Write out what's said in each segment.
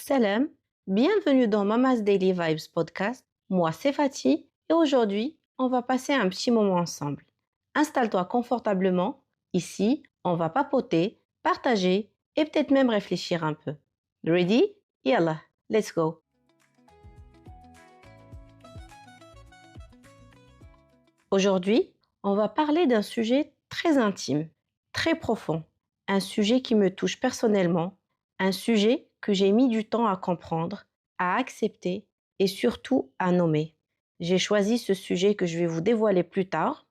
Salam, bienvenue dans Mama's Daily Vibes podcast. Moi, c'est Fatih et aujourd'hui, on va passer un petit moment ensemble. Installe-toi confortablement. Ici, on va papoter, partager et peut-être même réfléchir un peu. Ready? Yallah, let's go. Aujourd'hui, on va parler d'un sujet très intime, très profond, un sujet qui me touche personnellement, un sujet que j'ai mis du temps à comprendre, à accepter et surtout à nommer. J'ai choisi ce sujet que je vais vous dévoiler plus tard.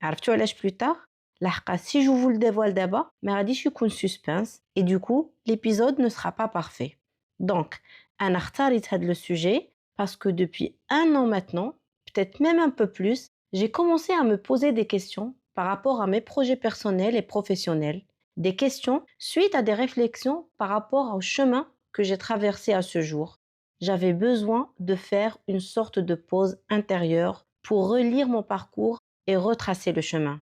عرفتوا علاش plus tard? لحقا si je vous le dévoile d'abord, ما غاديش يكون suspense et du coup, l'épisode ne sera pas parfait. Donc, أنا اختاريت هذا le sujet parce que depuis 1 an maintenant, peut-être même un peu plus, j'ai commencé à me poser des questions par rapport à mes projets personnels et professionnels, des questions suite à des réflexions par rapport au chemin que j'ai traversé à ce jour. J'avais besoin de faire une sorte de pause intérieure pour relire mon parcours et retracer le chemin.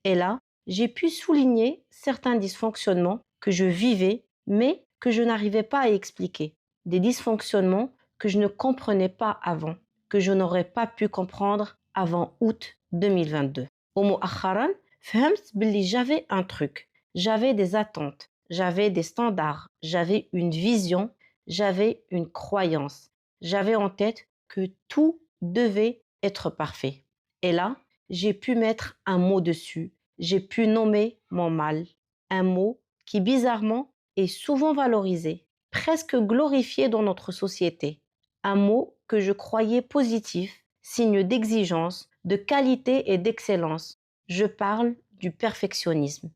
Et là, j'ai pu souligner certains dysfonctionnements que je vivais, mais que je n'arrivais pas à expliquer. Des dysfonctionnements que je ne comprenais pas avant, que je n'aurais pas pu comprendre avant août 2022. ومؤخراً فهمت باللي j'avais un truc, j'avais des attentes, j'avais des standards, j'avais une vision, j'avais une croyance. J'avais en tête que tout devait être parfait. Et là, j'ai pu mettre un mot dessus, j'ai pu nommer mon mal, un mot qui bizarrement est souvent valorisé, presque glorifié dans notre société. Un mot que je croyais positif, signe d'exigence, de qualité et d'excellence. Je parle du perfectionnisme.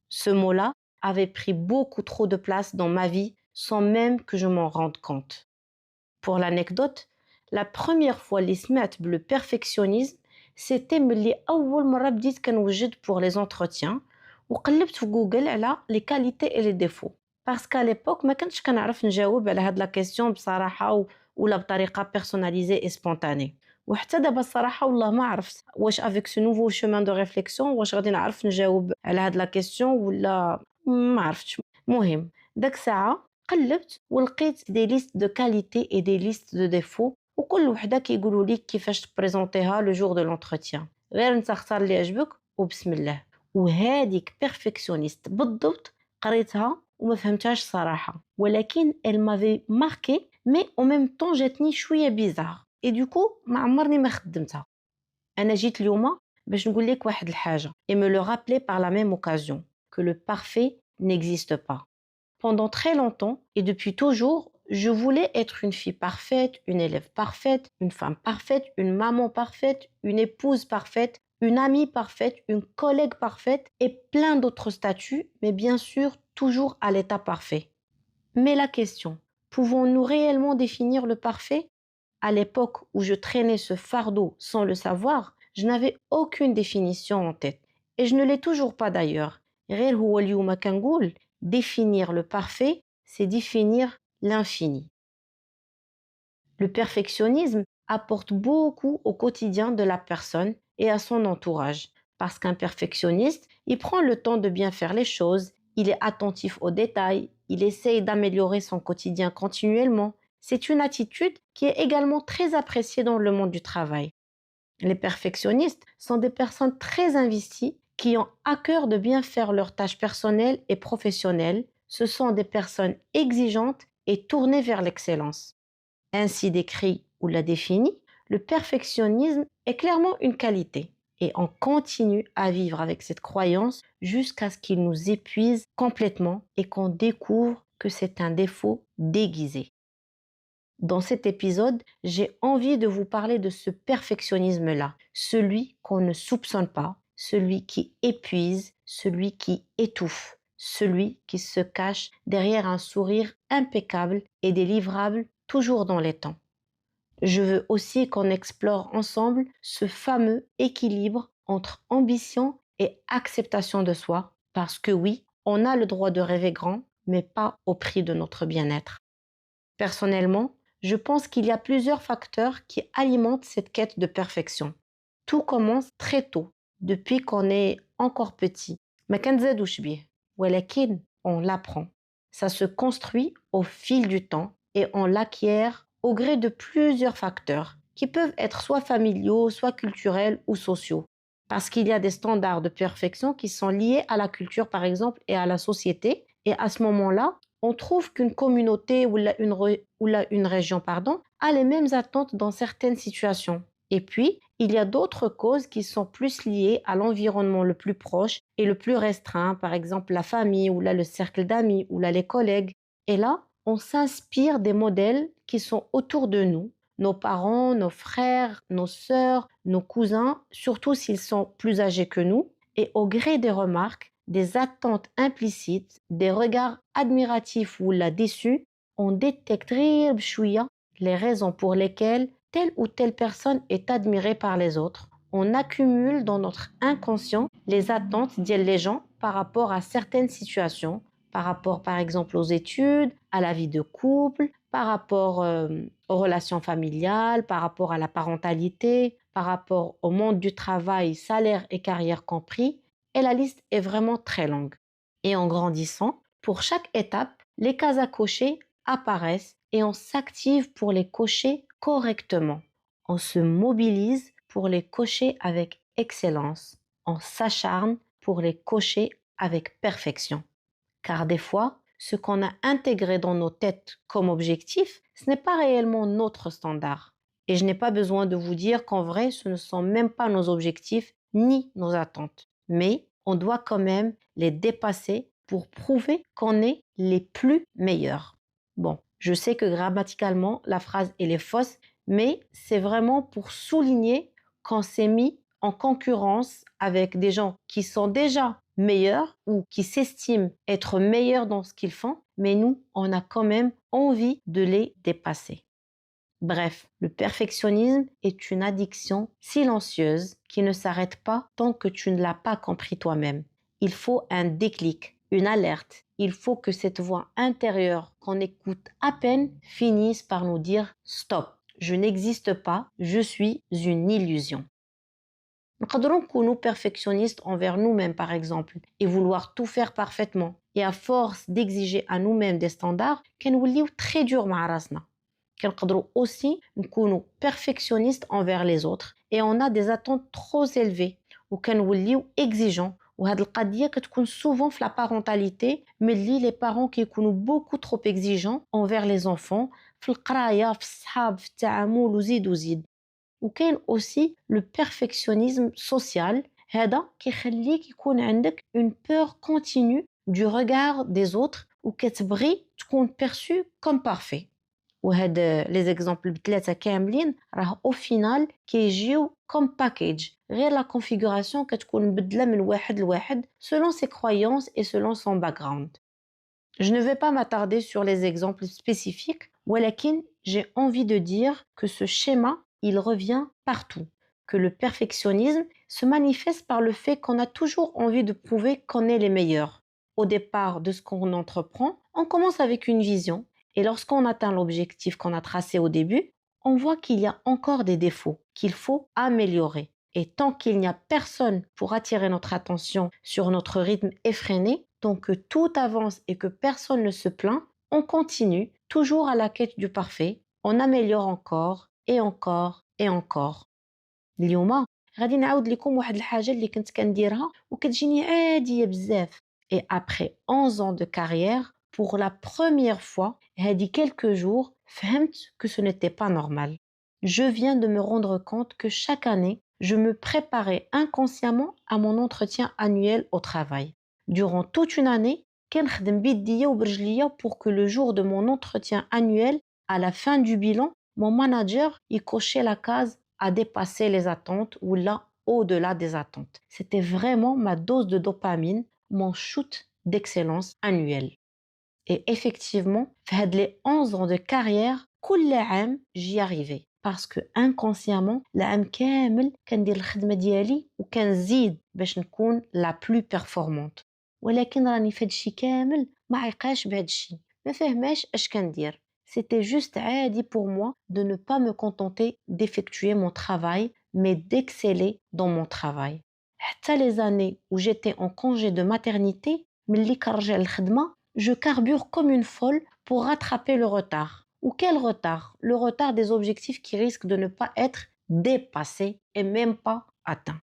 Ce mot-là avait pris beaucoup trop de place dans ma vie sans même que je m'en rende compte. Pour l'anecdote, la première fois اللي سمعت le perfectionnisme, c'était ملي أول مرة بديت كنوجد pour les entretiens وقلبت في جوجل على les qualités et les défauts. Parce qu'à l'époque ما كنتش كنعرف نجاوب على هاد la question بصراحة ولا بطريقة personnalisée et spontanée. وحتى دابا الصراحة والله ما عرفت واش avec ce nouveau chemin de réflexion واش غادي نعرف نجاوب على هاد la question ولا ما عرفتش. مهم داك الساعة قلبت ولقيت des listes de qualité et des listes de défauts وكل وحدة كيقولوا لك كيفاش تبريزونتيها le jour de l'entretien. غير انت اختار اللي يعجبك وبسم الله. وهاديك perfectionniste بالضبط قريتها وما فهمتهاش صراحة ولكن elle m'avait marqué mais en même temps جاتني شوية bizarre et du coup ما عمرني ما خدمتها. أنا جيت اليوم باش نقول لك واحد الحاجة et me le rappeler par la même occasion que le parfait n'existe pas. Pendant très longtemps et depuis toujours, je voulais être une fille parfaite, une élève parfaite, une femme parfaite, une maman parfaite, une épouse parfaite, une amie parfaite, une collègue parfaite et plein d'autres statuts, mais bien sûr toujours à l'état parfait. Mais la question, pouvons-nous réellement définir le parfait? À l'époque où je traînais ce fardeau sans le savoir, je n'avais aucune définition en tête. Et je ne l'ai toujours pas d'ailleurs. غير هو اليوم كنقول définir le parfait, c'est définir l'infini. Le perfectionnisme apporte beaucoup au quotidien de la personne et à son entourage. Parce qu'un perfectionniste, il prend le temps de bien faire les choses, il est attentif aux détails, il essaye d'améliorer son quotidien continuellement. C'est une attitude qui est également très appréciée dans le monde du travail. Les perfectionnistes sont des personnes très investies qui ont à cœur de bien faire leurs tâches personnelles et professionnelles. Ce sont des personnes exigeantes et tournées vers l'excellence. Ainsi décrit ou la défini, le perfectionnisme est clairement une qualité et on continue à vivre avec cette croyance jusqu'à ce qu'il nous épuise complètement et qu'on découvre que c'est un défaut déguisé. Dans cet épisode, j'ai envie de vous parler de ce perfectionnisme-là, celui qu'on ne soupçonne pas, celui qui épuise, celui qui étouffe, celui qui se cache derrière un sourire impeccable et des livrables toujours dans les temps. Je veux aussi qu'on explore ensemble ce fameux équilibre entre ambition et acceptation de soi, parce que oui, on a le droit de rêver grand, mais pas au prix de notre bien-être. Personnellement, je pense qu'il y a plusieurs facteurs qui alimentent cette quête de perfection. Tout commence très tôt, depuis qu'on est encore petit. ما كنزادوش بيه, ولكن on l'apprend. Ça se construit au fil du temps et on l'acquiert au gré de plusieurs facteurs qui peuvent être soit familiaux, soit culturels ou sociaux. Parce qu'il y a des standards de perfection qui sont liés à la culture, par exemple, et à la société. Et à ce moment-là, on trouve qu'une communauté ou une région a les mêmes attentes dans certaines situations. Et puis, il y a d'autres causes qui sont plus liées à l'environnement le plus proche et le plus restreint, par exemple la famille ou là le cercle d'amis ou là les collègues. Et là, on s'inspire des modèles qui sont autour de nous, nos parents, nos frères, nos sœurs, nos cousins, surtout s'ils sont plus âgés que nous, et au gré des remarques, des attentes implicites, des regards admiratifs ou là déçus, on détecte bchouïa les raisons pour lesquelles telle ou telle personne est admirée par les autres. On accumule dans notre inconscient les attentes des gens par rapport à certaines situations, par rapport par exemple aux études, à la vie de couple, par rapport aux relations familiales, par rapport à la parentalité, par rapport au monde du travail, salaire et carrière compris. Et la liste est vraiment très longue. Et en grandissant, pour chaque étape, les cases à cocher apparaissent et on s'active pour les cocher correctement. On se mobilise pour les cocher avec excellence. On s'acharne pour les cocher avec perfection. Car des fois, ce qu'on a intégré dans nos têtes comme objectif, ce n'est pas réellement notre standard. Et je n'ai pas besoin de vous dire qu'en vrai, ce ne sont même pas nos objectifs ni nos attentes. Mais on doit quand même les dépasser pour prouver qu'on est les plus meilleurs. Bon, je sais que grammaticalement, la phrase elle est fausse, mais c'est vraiment pour souligner qu'on s'est mis en concurrence avec des gens qui sont déjà meilleurs ou qui s'estiment être meilleurs dans ce qu'ils font, mais nous, on a quand même envie de les dépasser. Bref, le perfectionnisme est une addiction silencieuse qui ne s'arrête pas tant que tu ne l'as pas compris toi-même. Il faut un déclic, une alerte. Il faut que cette voix intérieure qu'on écoute à peine finisse par nous dire « Stop, je n'existe pas, je suis une illusion ». نقدروا نكونوا perfectionnistes envers nous-mêmes par exemple et vouloir tout faire parfaitement. Et à force d'exiger à nous-mêmes des standards, كنوليو très dur مع راسنا. كنقدروا aussi نكونوا perfectionnistes envers les autres et on a des attentes trop élevées وكنوليو exigeants. وهاد القضية كتكون souvent في la parentalité ملي les parents كيكونوا beaucoup trop exigeants envers les enfants في القراية في الصحاب في التعامل وزيد وزيد. وكاين aussi le perfectionnisme social هذا كيخليك يكون عندك une peur continue du regard des autres وكتبغي تكون perçu comme parfait. وهاد les exemples بثلاثة كاملين راه au final كيجيو comme package غير la configuration كتكون مبدلة من واحد لواحد selon ses croyances et selon son background. Je ne vais pas m'attarder sur les exemples spécifiques, ولكن j'ai envie de dire que ce schéma il revient partout, que le perfectionnisme se manifeste par le fait qu'on a toujours envie de prouver qu'on est les meilleurs. Au départ de ce qu'on entreprend, on commence avec une vision et lorsqu'on atteint l'objectif qu'on a tracé au début, on voit qu'il y a encore des défauts qu'il faut améliorer. Et tant qu'il n'y a personne pour attirer notre attention sur notre rythme effréné, tant que tout avance et que personne ne se plaint, on continue toujours à la quête du parfait, on améliore encore et encore et encore. اليوم غادي نعاود لكم واحد الحاجة اللي كنت كنديرها وكتجيني عادية بزاف. Et après 11 ans de carrière, pour la première fois, هادي quelques jours, فهمت que ce n'était pas normal. Je viens de me rendre compte que chaque année, je me préparais inconsciemment à mon entretien annuel au travail. Durant toute une année, كنخدم بيديا وبرجليا pour que le jour de mon entretien annuel, à la fin du bilan, mon manager y cochait la case à dépasser les attentes ou là au-delà des attentes. C'était vraiment ma dose de dopamine, mon shoot d'excellence annuel. Et effectivement, في les 11 ans de carrière, كل عام j'y arrivais. Parce que inconsciemment, العام كامل كندير الخدمة ديالي وكنزيد باش نكون la plus performante. ولكن راني في هادشي كامل ما عيقاش بهادشي، ما فهماش اش كندير. C'était juste عادي pour moi de ne pas me contenter d'effectuer mon travail, mais d'exceller dans mon travail. حتى les années où j'étais en congé de maternité, ملي كنرجع للخدمة, je carbure comme une folle pour rattraper le retard. ou quel retard? Le retard des objectifs qui risquent de ne pas être dépassés et même pas atteints.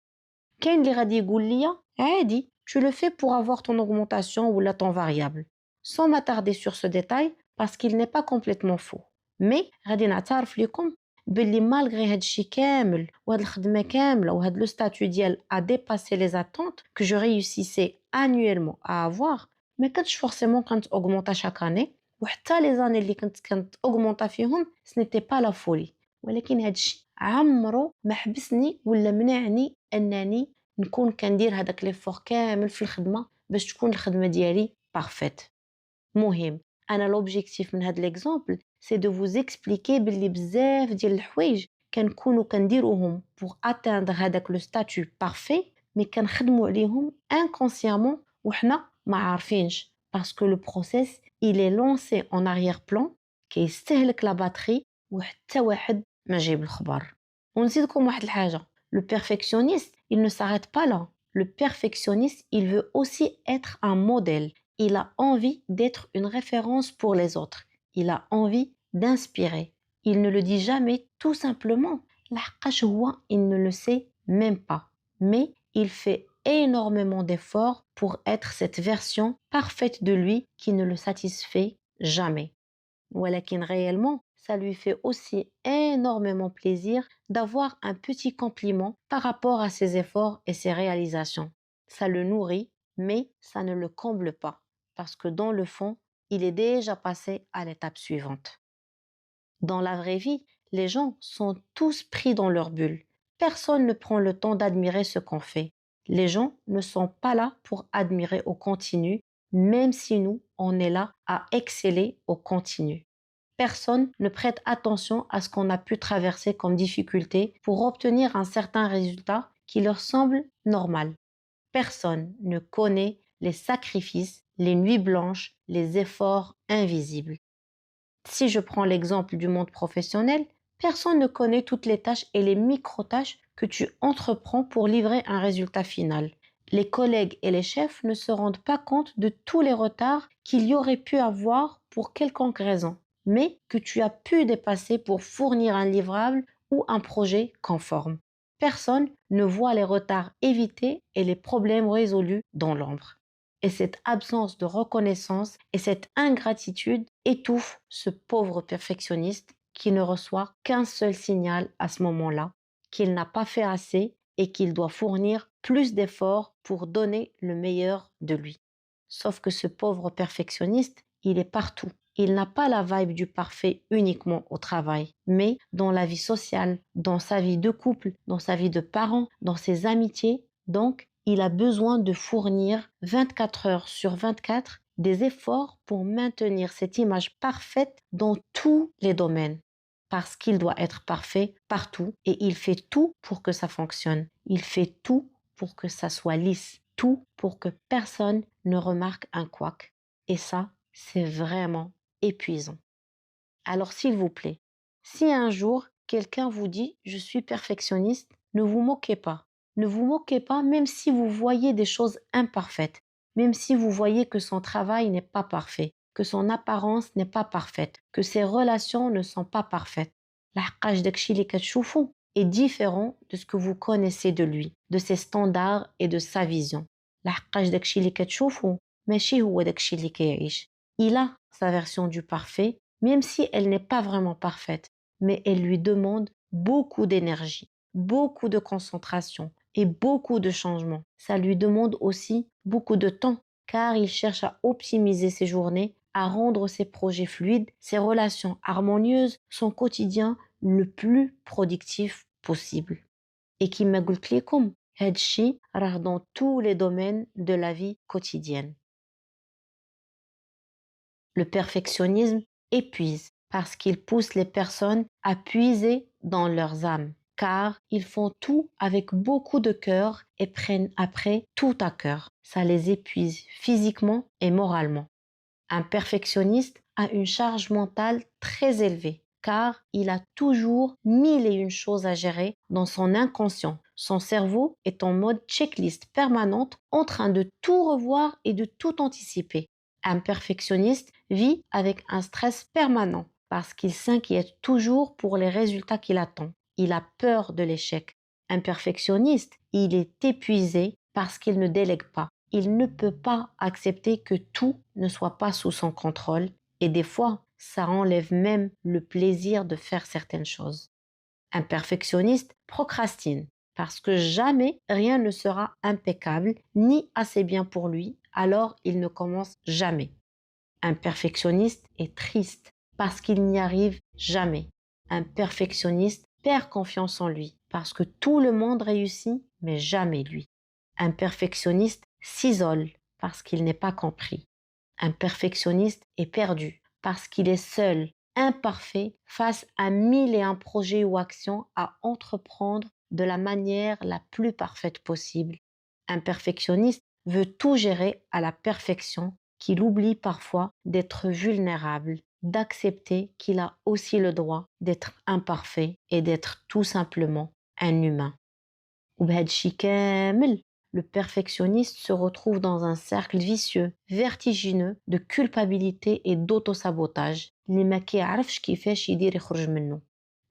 كاين اللي غادي يقول لي عادي tu le fais pour avoir ton augmentation ou là ton variable sans m'attarder sur ce détail parce qu'il n'est pas complètement faux mais غادي نعترف لكم باللي malgré هاد الشي كامل وهاد الخدمة كاملة وهاد le statut ديال a dépassé les attentes que je réussissais annuellement à avoir ما كنتش forcément كنت augmenter chaque année وحتى les années اللي كنت augmenter فيهم ce n'était pas la folie ولكن هاد الشي عمرو ما حبسني ولا منعني انني نكون كندير هذاك ليفور كامل في الخدمه باش تكون الخدمه ديالي بارفيت مهم انا لوبجيكتيف من هذا ليكزامبل سي دو فوز اكسبليكي باللي بزاف ديال الحوايج كنكونوا كنديروهم بور اتاندر هذاك لو ستاتيو بارفي مي كنخدموا عليهم انكونسيامون وحنا ما عارفينش باسكو لو بروسيس il est lancé en arrière-plan كيستهلك لا باتري وحتى واحد ما جايب الخبر ونزيدكم واحد الحاجه le perfectionniste il ne s'arrête pas là le perfectionniste il veut aussi être un modèle il a envie d'être une référence pour les autres il a envie d'inspirer il ne le dit jamais tout simplement لحقاش هو il ne le sait même pas mais il fait énormément d'efforts pour être cette version parfaite de lui qui ne le satisfait jamais ولكن réellement ça lui fait aussi énormément plaisir d'avoir un petit compliment par rapport à ses efforts et ses réalisations. Ça le nourrit, mais ça ne le comble pas, parce que dans le fond, il est déjà passé à l'étape suivante. Dans la vraie vie, les gens sont tous pris dans leur bulle. Personne ne prend le temps d'admirer ce qu'on fait. Les gens ne sont pas là pour admirer au continu, même si nous, on est là à exceller au continu. Personne ne prête attention à ce qu'on a pu traverser comme difficulté pour obtenir un certain résultat qui leur semble normal. Personne ne connaît les sacrifices, les nuits blanches, les efforts invisibles. Si je prends l'exemple du monde professionnel, personne ne connaît toutes les tâches et les micro-tâches que tu entreprends pour livrer un résultat final. Les collègues et les chefs ne se rendent pas compte de tous les retards qu'il y aurait pu avoir pour quelconque raison, mais que tu as pu dépasser pour fournir un livrable ou un projet conforme. Personne ne voit les retards évités et les problèmes résolus dans l'ombre. Et cette absence de reconnaissance et cette ingratitude étouffent ce pauvre perfectionniste qui ne reçoit qu'un seul signal à ce moment-là, qu'il n'a pas fait assez et qu'il doit fournir plus d'efforts pour donner le meilleur de lui. Sauf que ce pauvre perfectionniste, il est partout. Il n'a pas la vibe du parfait uniquement au travail, mais dans la vie sociale, dans sa vie de couple, dans sa vie de parent, dans ses amitiés. Donc, il a besoin de fournir 24 heures sur 24 des efforts pour maintenir cette image parfaite dans tous les domaines. Parce qu'il doit être parfait partout et il fait tout pour que ça fonctionne. Il fait tout pour que ça soit lisse, tout pour que personne ne remarque un couac. Et ça, c'est vraiment épuisant. Alors s'il vous plaît, si un jour quelqu'un vous dit « je suis perfectionniste », ne vous moquez pas. Ne vous moquez pas même si vous voyez des choses imparfaites, même si vous voyez que son travail n'est pas parfait, que son apparence n'est pas parfaite, que ses relations ne sont pas parfaites. لحقاش داكشي اللي كتشوفو est différent de ce que vous connaissez de lui, de ses standards et de sa vision. لحقاش داكشي اللي كتشوفو ماشي هو داكشي اللي كيعيش. Il a sa version du parfait, même si elle n'est pas vraiment parfaite, mais elle lui demande beaucoup d'énergie, beaucoup de concentration et beaucoup de changements. Ça lui demande aussi beaucoup de temps, car il cherche à optimiser ses journées, à rendre ses projets fluides, ses relations harmonieuses, son quotidien le plus productif possible. Et qui m'a قلت لكم هادشي راه dans tous les domaines de la vie quotidienne. Le perfectionnisme épuise parce qu'il pousse les personnes à puiser dans leurs âmes, car ils font tout avec beaucoup de cœur et prennent après tout à cœur. Ça les épuise physiquement et moralement. Un perfectionniste a une charge mentale très élevée, car il a toujours mille et une choses à gérer dans son inconscient. Son cerveau est en mode checklist permanente, en train de tout revoir et de tout anticiper. Un perfectionniste vit avec un stress permanent parce qu'il s'inquiète toujours pour les résultats qu'il attend. Il a peur de l'échec. Un perfectionniste, il est épuisé parce qu'il ne délègue pas. Il ne peut pas accepter que tout ne soit pas sous son contrôle et des fois, ça enlève même le plaisir de faire certaines choses. Un perfectionniste procrastine parce que jamais rien ne sera impeccable ni assez bien pour lui, alors il ne commence jamais. Un perfectionniste est triste parce qu'il n'y arrive jamais. Un perfectionniste perd confiance en lui parce que tout le monde réussit, mais jamais lui. Un perfectionniste s'isole parce qu'il n'est pas compris. Un perfectionniste est perdu parce qu'il est seul, imparfait, face à 1001 projets ou actions à entreprendre de la manière la plus parfaite possible. Un perfectionniste veut tout gérer à la perfection, qu'il oublie parfois d'être vulnérable, d'accepter qu'il a aussi le droit d'être imparfait et d'être tout simplement un humain. وبهادشي كامل le perfectionniste se retrouve dans un cercle vicieux, vertigineux de culpabilité et d'autosabotage اللي ما كيعرفش كيفاش يدير يخرج منه.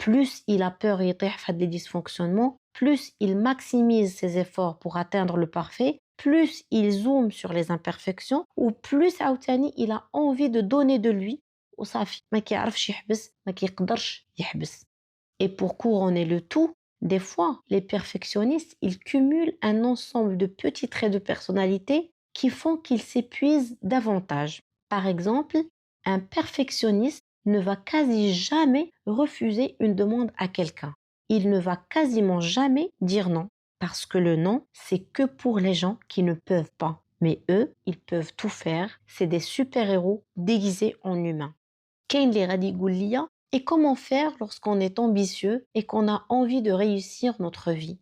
Plus il a peur يطيح في هاد les dysfonctionnements, plus il maximise ses efforts pour atteindre le parfait, plus il zoome sur les imperfections ou plus عاوتاني il a envie de donner de lui وصافي ما كيعرفش يحبس ما كيقدرش يحبس. Et pour couronner le tout, des fois, les perfectionnistes, ils cumulent un ensemble de petits traits de personnalité qui font qu'ils s'épuisent davantage. Par exemple, un perfectionniste ne va quasi jamais refuser une demande à quelqu'un. Il ne va quasiment jamais dire non, parce que le non, c'est que pour les gens qui ne peuvent pas. Mais eux, ils peuvent tout faire. C'est des super-héros déguisés en humains. كاين اللي غادي يقول ليا et comment faire lorsqu'on est ambitieux et qu'on a envie de réussir notre vie.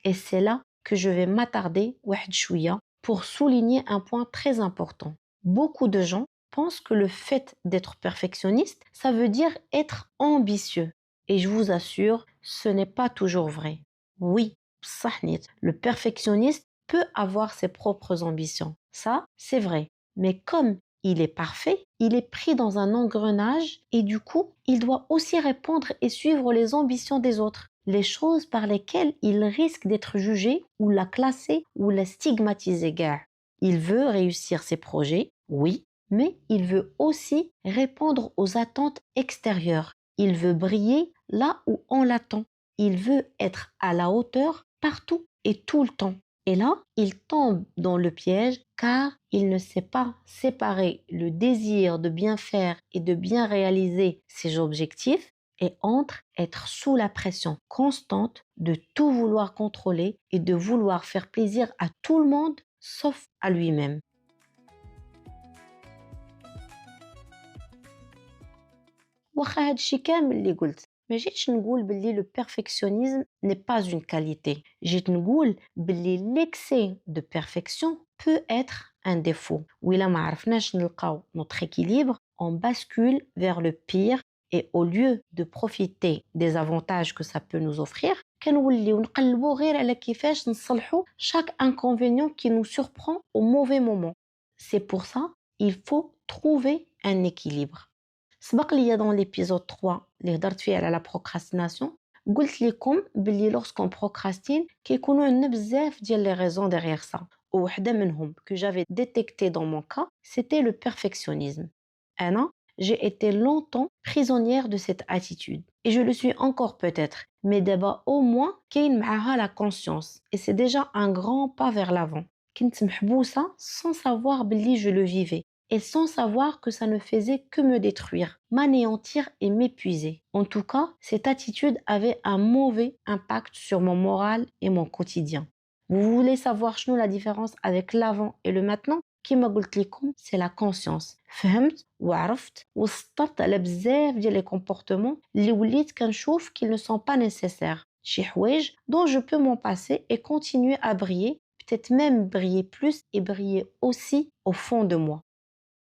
Et c'est là que je vais m'attarder واحد شوية pour souligner un point très important. Beaucoup de gens pensent que le fait d'être perfectionniste, ça veut dire être ambitieux. Et je vous assure, ce n'est pas toujours vrai. Oui, بصح نيت, le perfectionniste peut avoir ses propres ambitions. Ça, c'est vrai. Mais comme il est parfait, il est pris dans un engrenage et du coup, il doit aussi répondre et suivre les ambitions des autres, les choses par lesquelles il risque d'être jugé ou la classer ou la stigmatiser gare. Il veut réussir ses projets, oui, mais il veut aussi répondre aux attentes extérieures. Il veut briller là où on l'attend. Il veut être à la hauteur partout et tout le temps. Et là, il tombe dans le piège car il ne sait pas séparer le désir de bien faire et de bien réaliser ses objectifs et entre être sous la pression constante de tout vouloir contrôler et de vouloir faire plaisir à tout le monde sauf à lui-même. واخا هادشي كامل اللي قلت ما جيتش نقول باللي le perfectionnisme n'est pas une qualité. جيت نقول باللي l'excès de perfection peut être un défaut. وإلا ما عرفناش نلقاو notre équilibre, on bascule vers le pire et au lieu de profiter des avantages que ça peut nous offrir, كنوليو نقلبو غير على كيفاش نصلحو chaque inconvénient qui nous surprend au mauvais moment. C'est pour ça, il faut trouver un équilibre. سبق ليا dans l'épisode 3 اللي هضرت فيه على la procrastination قلت لكم باللي lorsqu'on procrastine كيكونوا عندنا بزاف ديال les raisons derrière ça ووحده منهم que j'avais détecté dans mon cas c'était le perfectionnisme. أنا j'ai été longtemps prisonnière de cette attitude et je le suis encore peut-être mais d'abord au moins كاين معاها la conscience et c'est déjà un grand pas vers l'avant. كنت محبوسة sans savoir باللي je le vivais et sans savoir que ça ne faisait que me détruire, m'anéantir et m'épuiser. En tout cas, cette attitude avait un mauvais impact sur mon moral et mon quotidien. Vous voulez savoir شنو la différence avec l'avant et le maintenant? كما قلت لكم, c'est la conscience. فهمت وعرفت وسطرت على بزاف ديال les comportements اللي وليت كنشوف qu'ils ne sont pas nécessaires. شي حوايج dont je peux m'en passer et continuer à briller, peut-être même briller plus et briller aussi au fond de moi.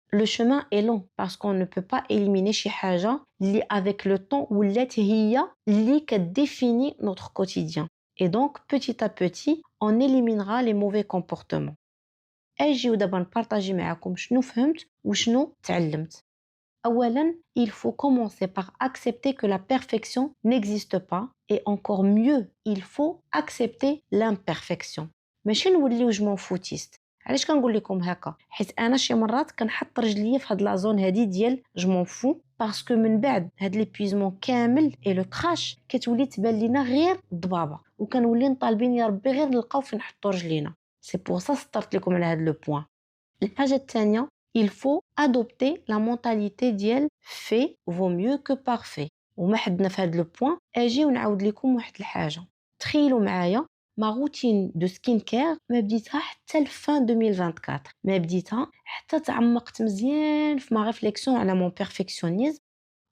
Le chemin est long parce qu'on ne peut pas éliminer شي حاجة اللي avec le temps ولات هي اللي كتديفيني notre quotidien. Et donc, petit à petit, on éliminera les mauvais comportements. أجيو دابا نبارطاجي معاكم شنو فهمت وشنو تعلمت. أولاً, il faut commencer par accepter que la perfection n'existe pas et encore mieux, il faut accepter l'imperfection. ماشي نوليو جمون فوتيست. علاش كنقول لكم هكا؟ حيت انا شي مرات كنحط رجليا في هاد لا زون هادي ديال جمون فو باسكو من بعد هاد ليبويزمون كامل اي لو كراش كتولي تبان لينا غير ضبابه وكنولي طالبين يا ربي غير نلقاو فين نحطو رجلينا. سي بور سا سطرت لكم على هاد لو بوين. الحاجه الثانيه il faut adopter la mentalité ديال fait vaut mieux que parfait. وما حدنا في هاد لو بوين اجي ونعاود لكم واحد الحاجه. تخيلوا معايا ما روتين دو سكين كير ما بديتها حتى لفان 2024 ما بديتها حتى تعمقت مزيان في ما ريفليكسيون على مون بيرفكسيونيزم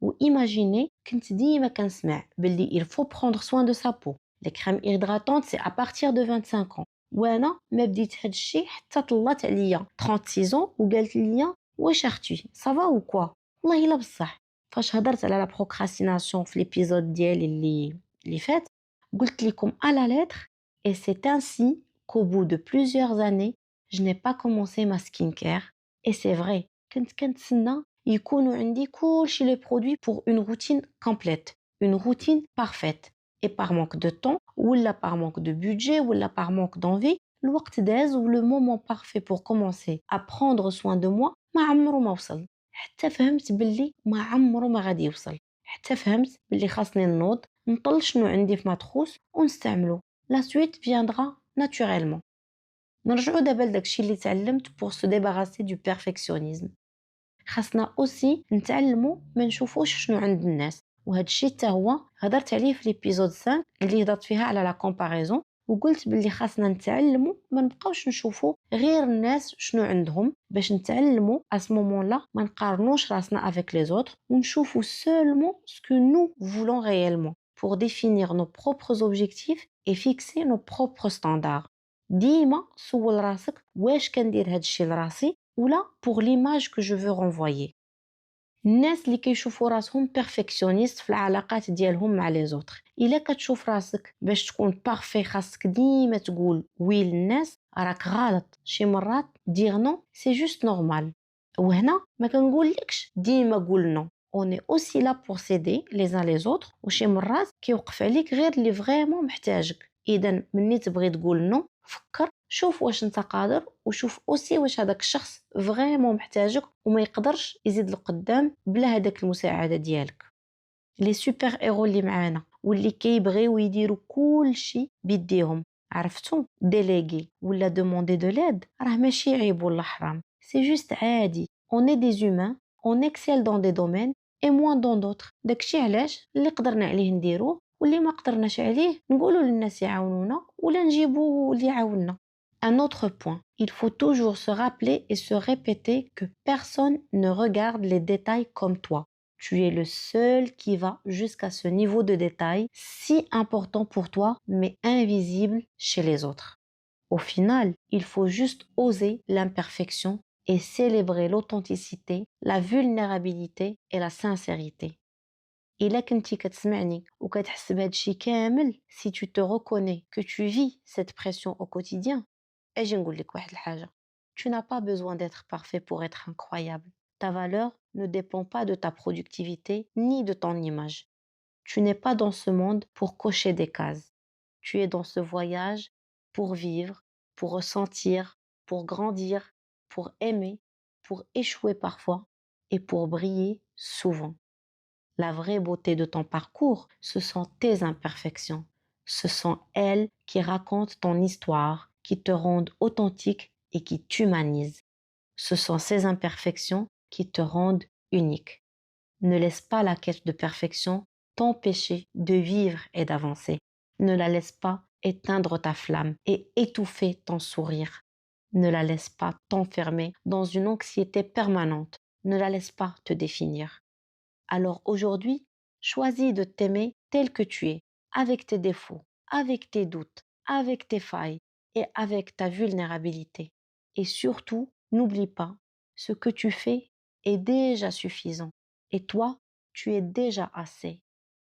و ايماجيني كنت ديما كنسمع باللي il faut prendre soin de sa peau les crèmes hydratantes c'est à partir de 25 ans وانا ما بديت هاد الشيء حتى طلات عليا 36 ans وقالت لي واش اختي صافا او كوا والله الا بصح فاش هضرت على لا بروكراستيناسيون في ليبيزود ديالي اللي فات قلت لكم على lettre. Et c'est ainsi qu'au bout de plusieurs années, je n'ai pas commencé ma skincare. Et c'est vrai, كنت كنتسنى يكونوا عندي كلشي les produits pour une routine complète, une routine parfaite. Et par manque de temps, ou par manque de budget, ou par manque d'envie, الوقت داز ou le moment parfait pour commencer à prendre soin de moi ما عمره ما وصل. حتى فهمت باللي ما عمره ما غادي يوصل. حتى فهمت باللي خاصني نوض نطل شنو عندي في مدخوس ونستعملو. La suite viendra naturellement. نرجعو دابا لداكشي اللي تعلمت pour se débarrasser du perfectionnisme. خاصنا aussi نتعلمو ما نشوفوش شنو عند الناس وهذا الشيء حتى هو هضرت عليه في ليبيزود 5 اللي هضرت فيها على لا كومباريزون وقلت باللي خاصنا نتعلمو ما نبقاوش نشوفو غير الناس شنو عندهم باش نتعلمو à ce moment-là ما نقارنوش راسنا avec les autres ونشوفو seulement ce que nous voulons réellement pour définir nos propres objectifs et fixer nos propres standards. ديما سول راسك واش كندير هاد الشيء لراسي ولا pour l'image que je veux renvoyer. الناس اللي كيشوفوا راسهم بيرفكسيونيست في العلاقات ديالهم مع لي زوتر الا كتشوف راسك باش تكون بارفي خاصك ديما تقول وي للناس راك غلط. شي مرات دير نو سي جوست نورمال وهنا ما كنقولكش ديما قول نو on est aussi là pour s'aider les uns les autres وشي مرات كيوقف عليك غير اللي فريمون محتاجك. اذا مني تبغي تقول نو فكر شوف واش انت قادر وشوف اوسي واش هذاك الشخص فريمون محتاجك وما يقدرش يزيد لقدام بلا هذاك المساعده ديالك. لي سوبر هيرو اللي معانا واللي كيبغيو يديروا كل شيء بيديهم عرفتوا ديليغي ولا دوموندي دو ليد راه ماشي عيب ولا حرام سي جوست عادي. on est des humains on excelle dans des domaines et moins dans d'autres. داكشي علاش اللي قدرنا عليه نديروه واللي ما قدرناش عليه نقولوا للناس يعاونونا ولا نجيبوا اللي يعاوننا. Un autre point, il faut toujours se rappeler et se répéter que personne ne regarde les détails comme toi. Tu es le seul qui va jusqu'à ce niveau de détail si important pour toi mais invisible chez les autres. Au final, il faut juste oser l'imperfection et célébrer l'authenticité, la vulnérabilité et la sincérité. إلا كنتي كتسمعني وكتحس بهذا الشيء كامل si tu te reconnais que tu vis cette pression au quotidien اجي نقول لك واحد الحاجة. Tu n'as pas besoin d'être parfait pour être incroyable. Ta valeur ne dépend pas de ta productivité ni de ton image. Tu n'es pas dans ce monde pour cocher des cases. Tu es dans ce voyage pour vivre, pour ressentir, pour grandir, pour aimer, pour échouer parfois et pour briller souvent. La vraie beauté de ton parcours, ce sont tes imperfections. Ce sont elles qui racontent ton histoire, qui te rendent authentique et qui t'humanisent. Ce sont ces imperfections qui te rendent unique. Ne laisse pas la quête de perfection t'empêcher de vivre et d'avancer. Ne la laisse pas éteindre ta flamme et étouffer ton sourire. Ne la laisse pas t'enfermer dans une anxiété permanente. Ne la laisse pas te définir. Alors aujourd'hui, choisis de t'aimer tel que tu es, avec tes défauts, avec tes doutes, avec tes failles et avec ta vulnérabilité. Et surtout, n'oublie pas, ce que tu fais est déjà suffisant. Et toi, tu es déjà assez.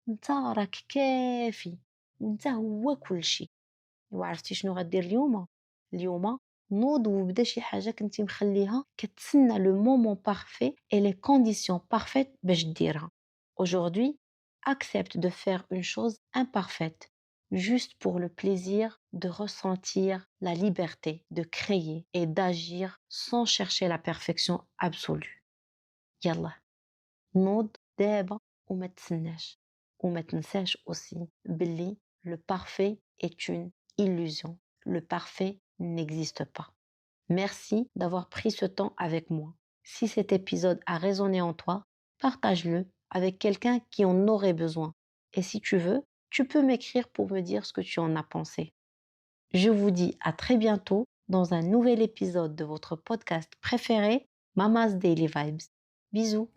انت راك كافي وانت هو كل شيء. وعرفتي شنو غدير اليوم؟ اليوم نوض وبدا شي حاجة كنتي مخليها كتسنى le moment parfait et les conditions parfaites باش ديرها. Aujourd'hui, accepte de faire une chose imparfaite, juste pour le plaisir de ressentir la liberté de créer et d'agir sans chercher la perfection absolue. يلا نوض دابا وما تسناش وما تنساش aussi باللي le parfait est une illusion. Le parfait n'existe pas. Merci d'avoir pris ce temps avec moi. Si cet épisode a résonné en toi, partage-le avec quelqu'un qui en aurait besoin. Et si tu veux, tu peux m'écrire pour me dire ce que tu en as pensé. Je vous dis à très bientôt dans un nouvel épisode de votre podcast préféré, Mama's Daily Vibes. Bisous.